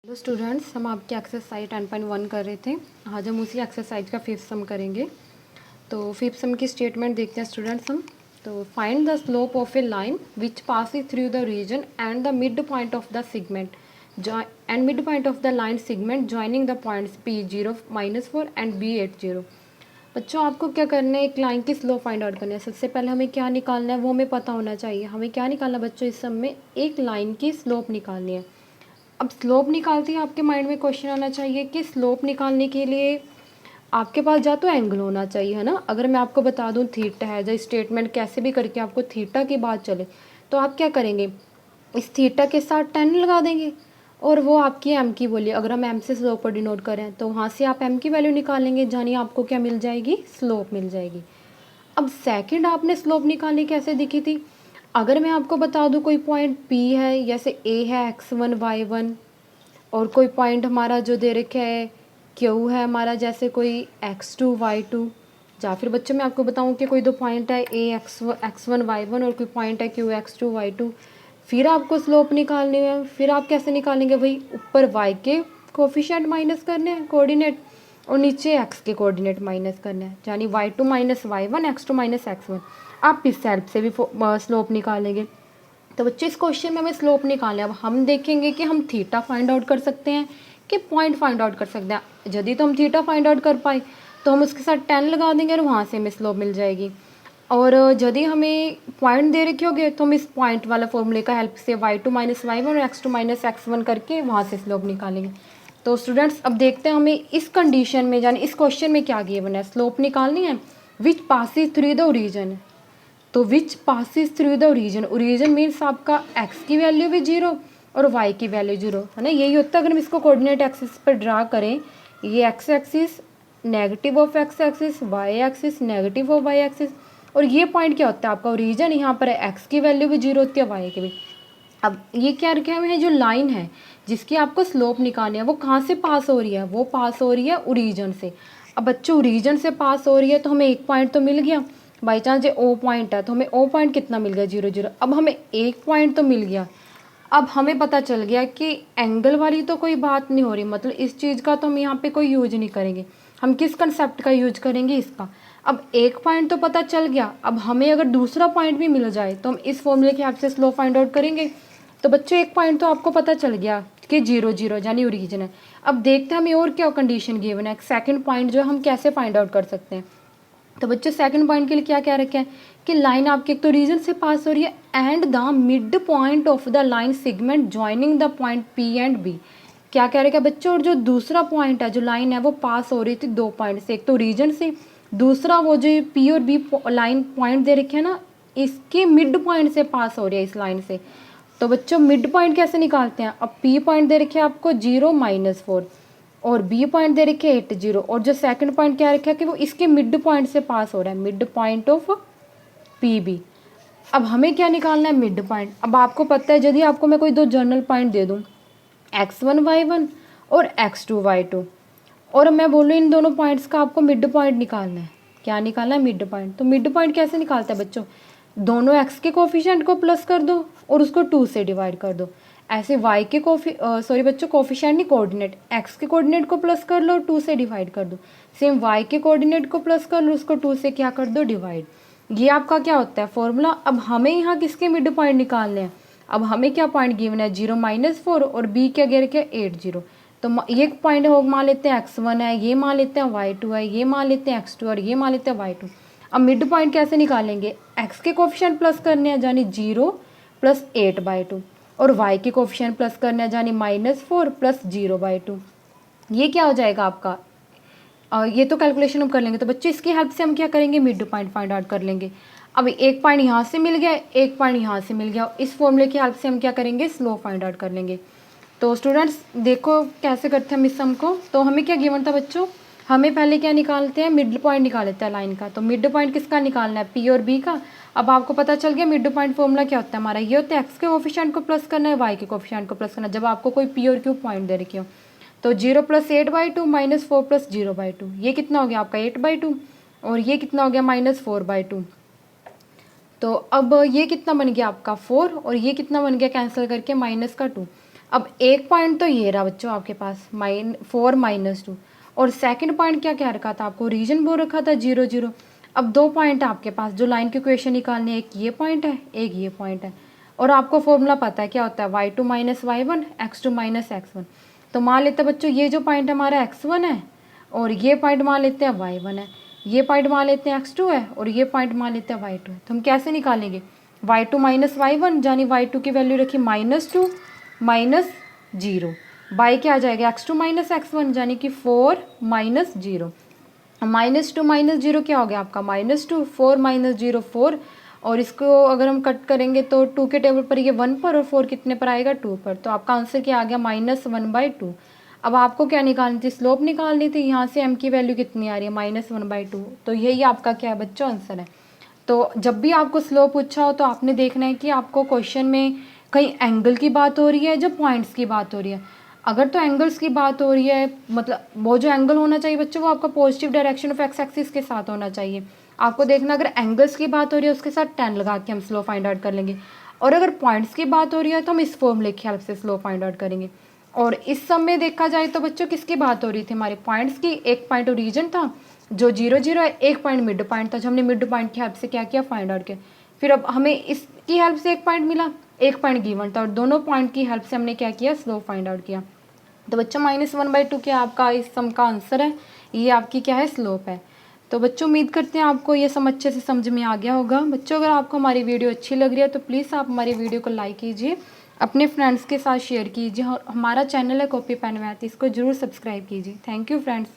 Hello students, हम आपकी exercise 10.1 कर रहे थे। आज हम उसी एक्सरसाइज का फिफ्थ सम करेंगे। तो फिफ्थ सम की स्टेटमेंट देखते हैं स्टूडेंट्स हम। तो find the slope of a line which passes through the region and the mid point of the segment and mid point of the line segment joining the points P0 -4 and B80। बच्चों, आपको क्या करना है, एक line की slope find out करना है। सबसे पहले हमें क्या निकालना है वो हमें पता होना चाहिए। हमें क्या निकालना है बच्चों, इस सम में एक लाइन की स्लोप निकालनी है। अब स्लोप निकालते ही आपके माइंड में क्वेश्चन आना चाहिए कि स्लोप निकालने के लिए आपके पास जा तो एंगल होना चाहिए, है ना। अगर मैं आपको बता दूं थीटा है, जो स्टेटमेंट कैसे भी करके आपको थीटा की बात चले तो आप क्या करेंगे, इस थीटा के साथ 10 लगा देंगे और वो आपकी एम की बोलिए। अगर हम एम से स्लोप को डिनोट करें तो वहाँ से आप एम की वैल्यू निकालेंगे, जानिए आपको क्या मिल जाएगी, स्लोप मिल जाएगी। अब सेकंड आपने स्लोप निकालनी कैसे दिखी थी, अगर मैं आपको बता दूं कोई पॉइंट P है, जैसे A है x1 y1, और कोई पॉइंट हमारा जो दे रखा है Q है हमारा, जैसे कोई x2 y2, या फिर बच्चों मैं आपको बताऊं कि कोई दो पॉइंट है A x1 y1 और कोई पॉइंट है Q x2 y2, फिर आपको स्लोप निकालनी है। फिर आप कैसे निकालेंगे, वही ऊपर y के कोफिशिएंट माइनस करने हैं कोऑर्डिनेट, और नीचे x के कोऑर्डिनेट माइनस करना है, यानी y2 - y1 x2 - x1। आप इस हेल्प से भी स्लोप निकालेंगे। तो बच्चों, इस क्वेश्चन में हमें स्लोप निकालना है। अब हम देखेंगे कि हम थीटा फाइंड आउट कर सकते हैं कि पॉइंट फाइंड आउट कर सकते हैं। यदि तो हम थीटा फाइंड आउट कर पाए तो हम उसके साथ 10 लगा देंगे और वहाँ से हमें स्लोप मिल जाएगी। और यदि हमें पॉइंट दे रखे होंगे तो हम इस पॉइंट वाला फॉर्मूले का हेल्प से y2 - y1 और x2 - x1 करके वहाँ से स्लोप निकालेंगे। तो स्टूडेंट्स, अब देखते हैं हमें इस कंडीशन में, यानी इस क्वेश्चन में क्या गिवन है, स्लोप निकालनी है which passes through the origin. तो which passes through the origin, origin means आपका x की वैल्यू भी 0 और y की वैल्यू 0, है ना। यही होता है अगर हम इसको कोऑर्डिनेट एक्सिस पर ड्रा करें, ये x axis negative of x axis, y axis negative of y axis, और ये पॉइंट क्या होता है आपका ओरिजिन, यहाँ पर x की वैल्यू भी 0 होती है, y की भी। अब ये क्या रखे हुए हैं, जो लाइन है जिसकी आपको स्लोप निकालनी है वो कहाँ से पास हो रही है, वो पास हो रही है ओरिजिन से। अब बच्चों, ओरिजिन से पास हो रही है तो हमें एक पॉइंट तो मिल गया, बाई चांस ये O पॉइंट है तो हमें O पॉइंट कितना मिल गया, 0 0। अब हमें एक पॉइंट तो मिल गया। अब हमें पता चल गया कि एंगल वाली तो कोई बात नहीं हो रही, मतलब इस चीज़ का तो हम यहाँ पे कोई यूज नहीं करेंगे। हम किस कंसेप्ट का यूज करेंगे, इसका। अब एक पॉइंट तो पता चल गया, अब हमें अगर दूसरा पॉइंट भी मिल जाए तो हम इस फॉर्मूले के हेल्प से स्लोप फाइंड आउट करेंगे। तो बच्चों, एक पॉइंट तो आपको पता चल गया कि 0 0 यानी ओरिजिन है। अब देखते हैं हमें और क्या कंडीशन गिवन है, सेकंड पॉइंट जो हम कैसे फाइंड आउट कर सकते हैं। तो बच्चों, सेकंड पॉइंट के लिए क्या क्या रखे हैं कि लाइन आपके एक तो रीजन से पास हो रही है and the mid point of the line segment joining the point P and B। क्या कह रहे हैं बच्चों, और जो दूसरा पॉइंट है, जो लाइन है वो पास हो रही थी दो पॉइंट से, एक तो रीजन से, दूसरा वो जो P और B लाइन पॉइंट दे रखे हैं ना, इसके मिड पॉइंट से पास हो रही है इस लाइन से। तो बच्चों, मिड पॉइंट कैसे निकालते हैं, अब P पॉइंट दे रखे हैं आपको 0 -4 और B पॉइंट दे रखे 8 0, और जो सेकंड पॉइंट क्या रखा है कि वो इसके मिड पॉइंट से पास हो रहा है, मिड पॉइंट ऑफ PB। अब हमें क्या निकालना है, मिड पॉइंट। अब आपको पता है, यदि आपको मैं कोई दो जर्नल पॉइंट दे दूं x1 y1 और x2 y2, और मैं बोलूँ इन दोनों पॉइंट्स का आपको मिड पॉइंट निकालना है, क्या निकालना है, मिड पॉइंट। तो मिड पॉइंट कैसे निकालता है बच्चों, दोनों x के कोफिशिएंट को प्लस कर दो और उसको 2 से डिवाइड कर दो। ऐसे y के सॉरी बच्चों, कोफिशिएंट नहीं, कोऑर्डिनेट, x के कोऑर्डिनेट को प्लस कर लो, 2 से डिवाइड कर दो। सेम y के कोऑर्डिनेट को प्लस कर लो, उसको 2 से क्या कर दो, डिवाइड। ये आपका क्या होता है फॉर्मूला। अब हमें यहाँ किसके मिड पॉइंट निकालने हैं, अब हमें क्या पॉइंट गिवन है, 0 -4 और B क्या गिर के 8 0। तो ये पॉइंट हो मान लेते हैं x1 है, ये मान लेते हैं y2 है, ये मान लेते हैं x2 और ये मान लेते हैं y2। अब मिड पॉइंट कैसे निकालेंगे, x के कोफिशिएंट प्लस करने हैं, यानी 0 + 8/2, और y के कोफिशिएंट प्लस करने हैं, यानी -4 + 0/2। ये क्या हो जाएगा आपका, ये तो कैलकुलेशन हम कर लेंगे। तो बच्चे, इसकी हेल्प से हम क्या करेंगे, मिड पॉइंट फाइंड आउट कर लेंगे। अब एक पॉइंट यहाँ से मिल गया, एक पॉइंट यहाँ से मिल गया, इस फॉर्मूले की हेल्प से हम क्या करेंगे, स्लोप फाइंड आउट कर लेंगे। तो स्टूडेंट्स देखो कैसे करते हैं हम इस सम को। तो हमें क्या गिवन था बच्चों, हमें पहले क्या निकालते हैं, मिड पॉइंट निकाल लेते हैं लाइन का। तो मिड पॉइंट किसका निकालना है, P और B का। अब आपको पता चल गया मिड पॉइंट फॉर्मूला क्या होता है हमारा, ये होता है x के कोफिशिएंट को प्लस करना है, y के कोफिशिएंट को प्लस करना है, जब आपको कोई P और Q पॉइंट दे रखे हो। तो 0 + 8/2 -4 + 0/2, ये कितना हो गया आपका 8/2, और ये कितना हो गया -4/2। तो अब ये कितना बन गया आपका 4, और ये कितना बन गया कैंसिल करके -2। अब एक पॉइंट तो ये रहा बच्चों आपके पास 4 -2, और सेकंड पॉइंट क्या क्या रखा था आपको, रीजन बोल रखा था 0 0। अब 2 पॉइंट है आपके पास जो लाइन की इक्वेशन निकालनी है, एक ये पॉइंट है, एक ये पॉइंट है, और आपको फॉर्मूला पता है क्या होता है, y2 - y1 x2 - x1। तो मान लेते हैं बच्चों ये जो पॉइंट हमारा x1 है, और ये पॉइंट मान लेते हैं y1 है, ये पॉइंट मान लेते हैं x2 है, और ये पॉइंट मान लेते हैं y2 है। तो हम कैसे निकालेंगे, y2 - y1 यानी y2 की वैल्यू रखी -2 -0, बाई क्या आ जाएगा x2 - x1 यानी कि 4 -0। -2 -0 क्या हो गया आपका -2, 4 -0 4, और इसको अगर हम कट करेंगे तो 2 के टेबल पर ये 1 पर, और 4 कितने पर आएगा 2 पर। तो आपका आंसर क्या आ गया -1/2। अब आपको क्या निकालनी थी, स्लोप निकालनी थी। यहाँ से m की वैल्यू कितनी आ रही है -1/2, तो यही आपका क्या है बच्चों आंसर है। तो जब भी आपको स्लोप पूछा हो तो आपने देखना है कि आपको क्वेश्चन में कहीं एंगल की बात हो रही है, जब पॉइंट्स की बात हो रही है। अगर तो एंगल्स की बात हो रही है, मतलब वो जो एंगल होना चाहिए बच्चों वो आपका positive direction of x axis के साथ होना चाहिए। आपको देखना अगर एंगल्स की बात हो रही है उसके साथ 10 लगा के हम स्लो फाइंड आउट कर लेंगे, और अगर पॉइंट्स की बात हो रही है तो हम इस फॉर्मूले की हेल्प से स्लो फाइंड आउट करेंगे। और इस सब में देखा जाए तो बच्चों किसकी बात हो रही थी, हमारे पॉइंट्स की। एक पॉइंट ओरिजिन था जो 0 0 है, एक पॉइंट मिड पॉइंट था जो हमने मिड पॉइंट की हेल्प से क्या किया, फाइंड आउट किया। फिर अब हमें इसकी हेल्प से एक पॉइंट मिला, एक पॉइंट गिवन था, और दोनों पॉइंट की हेल्प से हमने क्या किया, स्लो फाइंड आउट किया। तो बच्चों -1/2 क्या आपका इस सम का आंसर है, ये आपकी क्या है, स्लोप है। तो बच्चों उम्मीद करते हैं आपको ये सम अच्छे से समझ में आ गया होगा। बच्चों अगर आपको हमारी वीडियो अच्छी लग रही है तो प्लीज़ आप हमारी वीडियो को लाइक कीजिए, अपने फ्रेंड्स के साथ शेयर कीजिए, और हमारा चैनल है कॉपी पेन मैथ, इसको जरूर सब्सक्राइब कीजिए। Thank you friends.